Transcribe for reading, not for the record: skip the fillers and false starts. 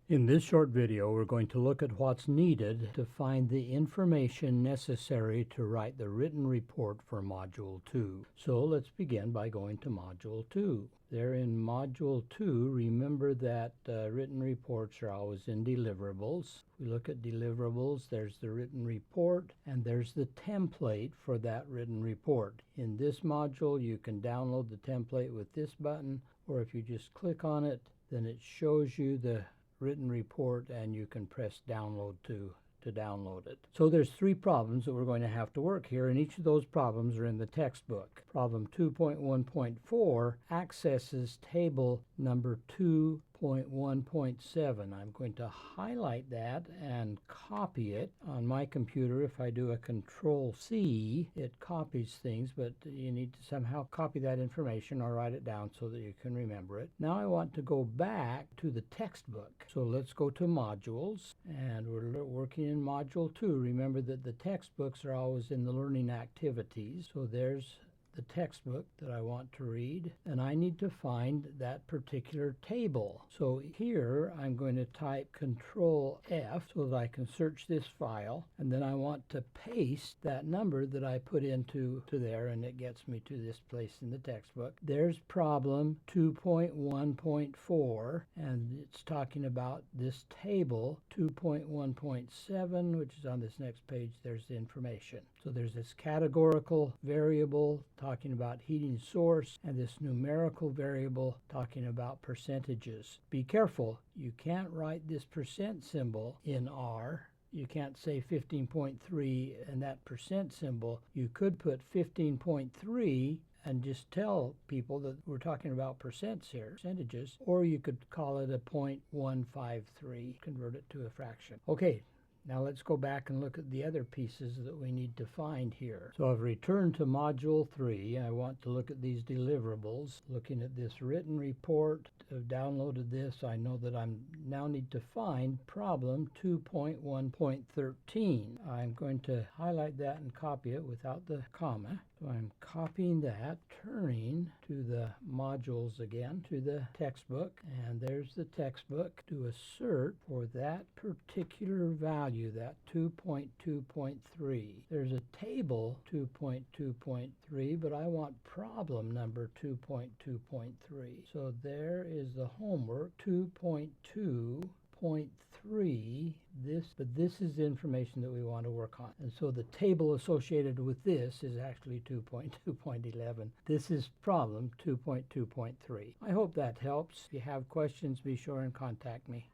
In this short video, we're going to look at what's needed to find the information necessary to write the written report for Module 2. So let's begin by going to Module 2. There in Module 2, remember that written reports are always in deliverables. We look at deliverables, there's the written report, and there's the template for that written report. In this module, you can download the template with this button, or if you just click on it, then it shows you the written report and you can press download to download it. So there's three problems that we're going to have to work here, and each of those problems are in the textbook. Problem 2.1.4 accesses table number 2.1.7. I'm going to highlight that and copy it. On my computer, if I do a Control-C, it copies things, but you need to somehow copy that information or write it down so that you can remember it. Now I want to go back to the textbook. So let's go to Modules, and we're working in Module 2. Remember that the textbooks are always in the learning activities. So there's the textbook that I want to read, and I need to find that particular table. So here I'm going to type Control F so that I can search this file, and then I want to paste that number that I put into there, and it gets me to this place in the textbook. There's problem 2.1.4, and it's talking about this table 2.1.7, which is on this next page. There's the information. So there's this categorical variable talking about heating source, and this numerical variable talking about percentages. Be careful, you can't write this percent symbol in R. You can't say 15.3 and that percent symbol. You could put 15.3 and just tell people that we're talking about percents here, percentages, or you could call it a 0.153, convert it to a fraction. Okay. Now let's go back and look at the other pieces that we need to find here. So I've returned to Module 3. I want to look at these deliverables. Looking at this written report, I've downloaded this. I know that I now need to find problem 2.1.13. I'm going to highlight that and copy it without the comma. So I'm copying that, turning to the modules again, to the textbook, and there's the textbook. Do a search for that particular value, that 2.2.3. There's a table 2.2.3, but I want problem number 2.2.3. So there is the homework, 2.2.3. But this is the information that we want to work on. And so the table associated with this is actually 2.2.11. This is problem 2.2.3. I hope that helps. If you have questions, be sure and contact me.